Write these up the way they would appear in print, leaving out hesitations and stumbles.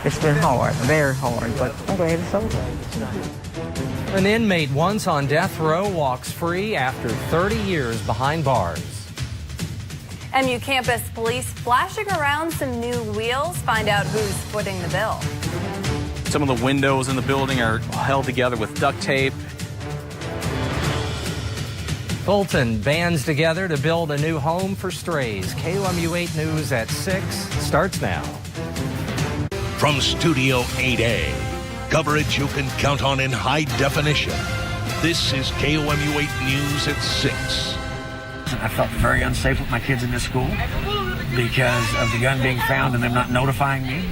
It's been hard, very hard, but I'm glad it's over. An inmate once on death row walks free after 30 years behind bars. MU campus police flashing around some new wheels. Find out who's footing the bill. Some of the windows in the building are held together with duct tape. Fulton bands together to build a new home for strays. KOMU 8 News at 6 starts now. From Studio 8A, coverage you can count on in high definition. This is KOMU 8 News at 6. I felt very unsafe with my kids in this school because of the gun being found and them not notifying me.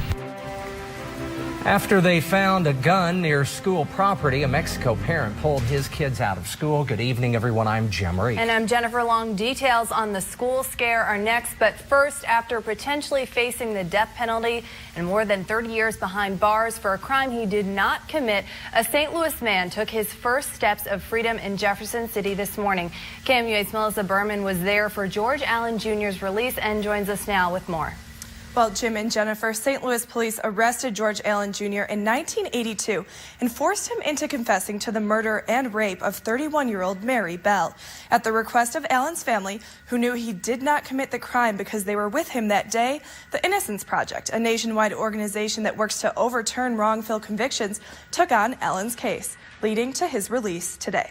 After they found a gun near school property, a Mexico parent pulled his kids out of school. Good evening, everyone. I'm Jim Reed. And I'm Jennifer Long. Details on the school scare are next. But first, after potentially facing the death penalty and more than 30 years behind bars for a crime he did not commit, a St. Louis man took his first steps of freedom in Jefferson City this morning. KOMU 8's Melissa Berman was there for George Allen Jr.'s release and joins us now with more. Well, Jim and Jennifer, St. Louis police arrested George Allen Jr. in 1982 and forced him into confessing to the murder and rape of 31-year-old Mary Bell. At the request of Allen's family, who knew he did not commit the crime because they were with him that day, the Innocence Project, a nationwide organization that works to overturn wrongful convictions, took on Allen's case, leading to his release today.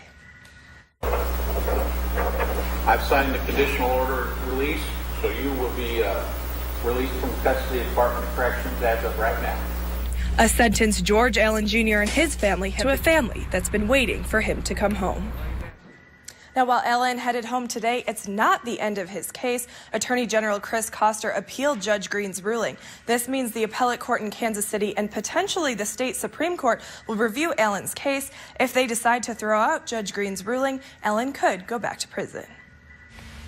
I've signed the conditional order release, so you will be released from custody of the Department of Corrections as of right now. A sentence George Allen Jr. and his family to a family that's been waiting for him to come home. Now, while Allen headed home today, it's not the end of his case. Attorney General Chris Koster appealed Judge Green's ruling. This means the appellate court in Kansas City and potentially the state Supreme Court will review Allen's case. If they decide to throw out Judge Green's ruling, Allen could go back to prison.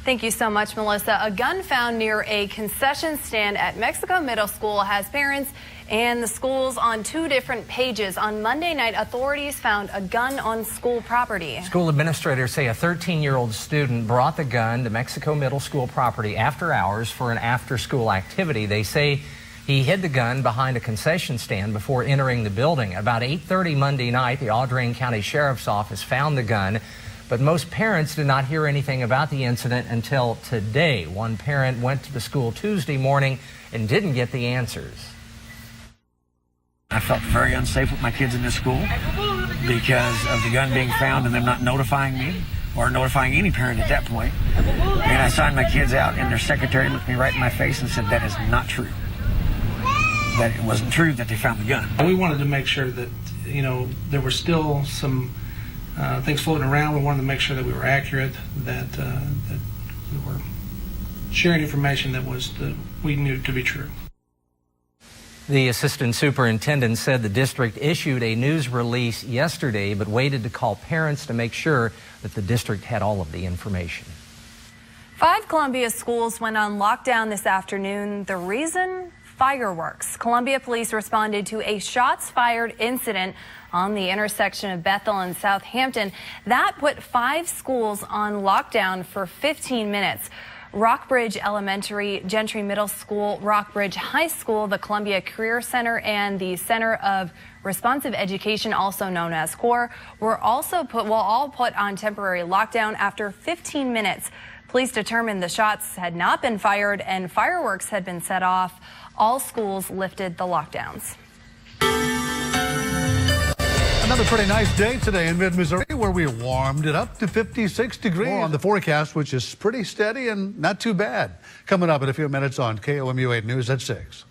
Thank you so much, Melissa. A gun found near a concession stand at Mexico Middle School has parents and the schools on two different pages. On Monday night, authorities found a gun on school property. School administrators say a 13-year-old student brought the gun to Mexico Middle School property after hours for an after-school activity. They say he hid the gun behind a concession stand before entering the building. About 8:30 Monday night, the Audrain County Sheriff's Office found the gun. But most parents did not hear anything about the incident until today. One parent went to the school Tuesday morning and didn't get the answers. I felt very unsafe with my kids in this school because of the gun being found and them not notifying me or notifying any parent at that point. And I signed my kids out, and their secretary looked me right in my face and said, "That is not true. That it wasn't true that they found the gun." We wanted to make sure that, there were still some things floating around. We wanted to make sure that we were accurate, that we were sharing information that we knew to be true. The assistant superintendent said the district issued a news release yesterday, but waited to call parents to make sure that the district had all of the information. 5 Columbia schools went on lockdown this afternoon. The reason? Fireworks. Columbia police responded to a shots fired incident on the intersection of Bethel and Southampton. That put 5 schools on lockdown for 15 minutes. Rockbridge Elementary, Gentry Middle School, Rockbridge High School, the Columbia Career Center, and the Center of Responsive Education, also known as CORE, were all put on temporary lockdown after 15 minutes. Police determined the shots had not been fired and fireworks had been set off. All schools lifted the lockdowns. Another pretty nice day today in mid-Missouri, where we warmed it up to 56 degrees. More on the forecast, which is pretty steady and not too bad. Coming up in a few minutes on KOMU 8 News at 6.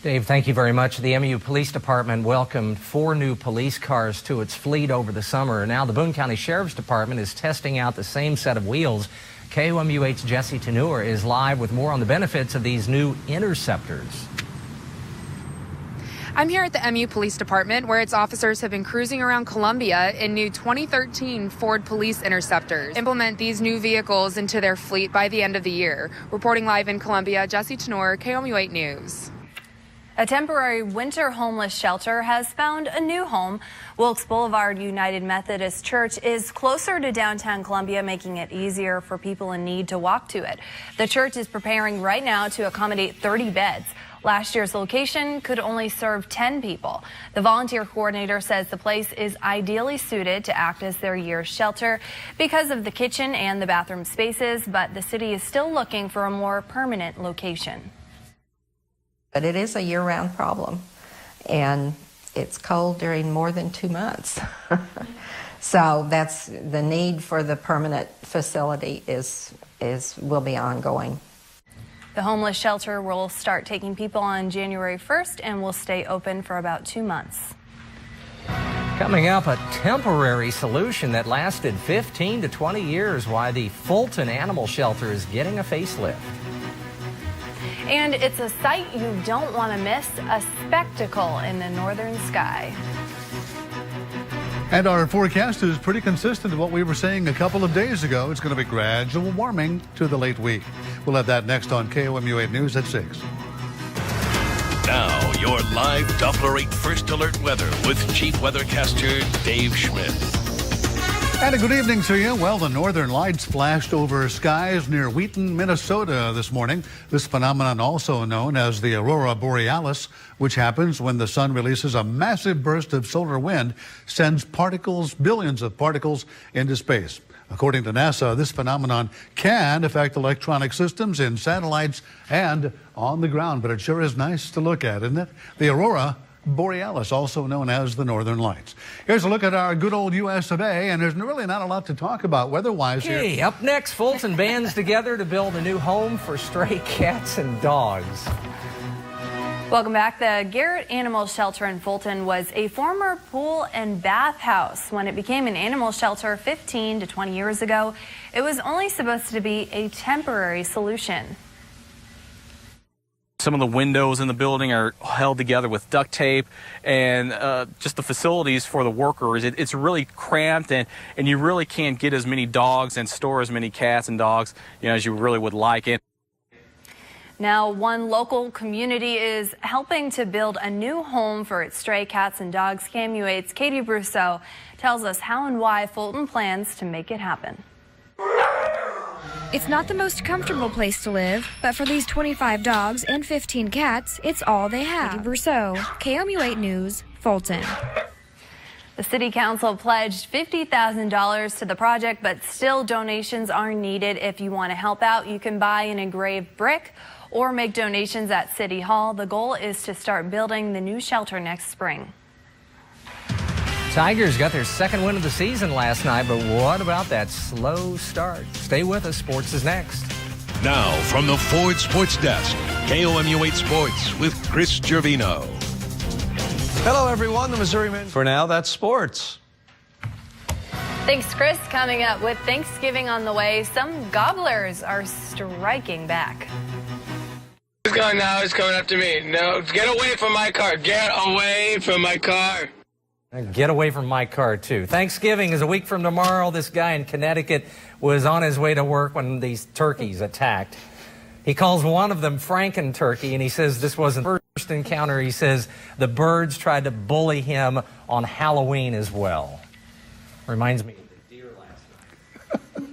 Dave, thank you very much. The MU Police Department welcomed 4 new police cars to its fleet over the summer. Now the Boone County Sheriff's Department is testing out the same set of wheels. KOMU 8's Jesse Teneur is live with more on the benefits of these new interceptors. I'm here at the MU Police Department, where its officers have been cruising around Columbia in new 2013 Ford Police Interceptors. Implement these new vehicles into their fleet by the end of the year. Reporting live in Columbia, Jesse Teneur, KOMU 8 News. A temporary winter homeless shelter has found a new home. Wilkes Boulevard United Methodist Church is closer to downtown Columbia, making it easier for people in need to walk to it. The church is preparing right now to accommodate 30 beds. Last year's location could only serve 10 people. The volunteer coordinator says the place is ideally suited to act as their year's shelter because of the kitchen and the bathroom spaces, but the city is still looking for a more permanent location. But it is a year-round problem, and it's cold during more than 2 months. So that's the need for the permanent facility will be ongoing. The homeless shelter will start taking people on January 1st and will stay open for about 2 months. Coming up, a temporary solution that lasted 15 to 20 years, why the Fulton Animal Shelter is getting a facelift. And it's a sight you don't want to miss, a spectacle in the northern sky. And our forecast is pretty consistent to what we were saying a couple of days ago. It's going to be gradual warming to the late week. We'll have that next on KOMU 8 News at 6. Now, your live Doppler 8 First Alert weather with Chief Weathercaster Dave Schmidt. And a good evening to you. Well, the northern lights flashed over skies near Wheaton, Minnesota this morning. This phenomenon, also known as the aurora borealis, which happens when the sun releases a massive burst of solar wind, sends particles, billions of particles, into space. According to NASA, this phenomenon can affect electronic systems in satellites and on the ground, but it sure is nice to look at, isn't it? The aurora borealis, also known as the northern lights. Here's a look at our good old U.S. of A., and there's really not a lot to talk about weather-wise here. Okay, up next, Fulton bands together to build a new home for stray cats and dogs. Welcome back. The Garrett Animal Shelter in Fulton was a former pool and bath house. When it became an animal shelter 15 to 20 years ago, it was only supposed to be a temporary solution. Some of the windows in the building are held together with duct tape, and just the facilities for the workers, it's really cramped, and you really can't get as many dogs and store as many cats and dogs, as you really would like it. Now, one local community is helping to build a new home for its stray cats and dogs. KOMU 8's Katie Brousseau tells us how and why Fulton plans to make it happen. It's not the most comfortable place to live, but for these 25 dogs and 15 cats, it's all they have. Katie Brousseau, KOMU 8 News, Fulton. The City Council pledged $50,000 to the project, but still donations are needed. If you want to help out, you can buy an engraved brick or make donations at City Hall. The goal is to start building the new shelter next spring. Tigers got their second win of the season last night, but what about that slow start? Stay with us. Sports is next. Now, from the Ford Sports Desk, KOMU 8 Sports with Chris Gervino. Hello, everyone. The Missouri men. For now, that's sports. Thanks, Chris. Coming up, with Thanksgiving on the way, some gobblers are striking back. Who's going now? He's coming up to me. No, get away from my car. Get away from my car. Get away from my car, too. Thanksgiving is a week from tomorrow. This guy in Connecticut was on his way to work when these turkeys attacked. He calls one of them Franken turkey, and he says this wasn't the first encounter. He says the birds tried to bully him on Halloween as well. Reminds me of the deer last night.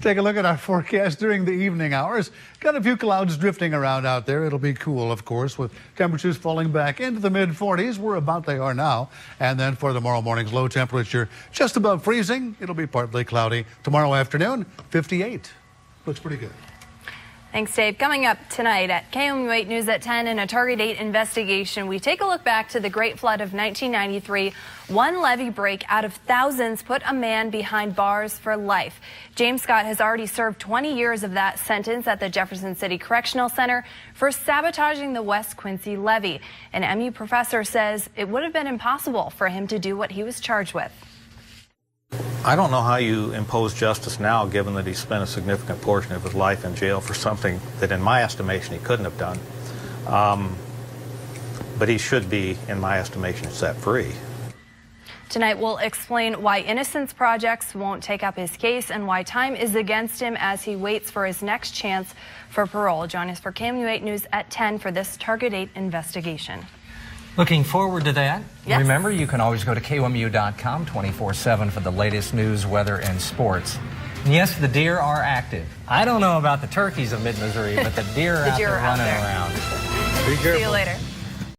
Take a look at our forecast during the evening hours. Got a few clouds drifting around out there. It'll be cool, of course, with temperatures falling back into the mid-40s. We're about they are now. And then for tomorrow morning's low temperature, just above freezing. It'll be partly cloudy. Tomorrow afternoon, 58. Looks pretty good. Thanks, Dave. Coming up tonight at KOMU 8 News at 10 in a Target 8 investigation, we take a look back to the Great Flood of 1993. One levee break out of thousands put a man behind bars for life. James Scott has already served 20 years of that sentence at the Jefferson City Correctional Center for sabotaging the West Quincy levee. An MU professor says it would have been impossible for him to do what he was charged with. I don't know how you impose justice now, given that he spent a significant portion of his life in jail for something that, in my estimation, he couldn't have done. But he should be, in my estimation, set free. Tonight, we'll explain why Innocence Projects won't take up his case and why time is against him as he waits for his next chance for parole. Join us for KOMU 8 News at 10 for this Target 8 investigation. Looking forward to that. Yes. Remember, you can always go to KOMU.com 24/7 for the latest news, weather, and sports. And yes, the deer are active. I don't know about the turkeys of mid-Missouri, but the deer are out there running around. Be careful. See you later.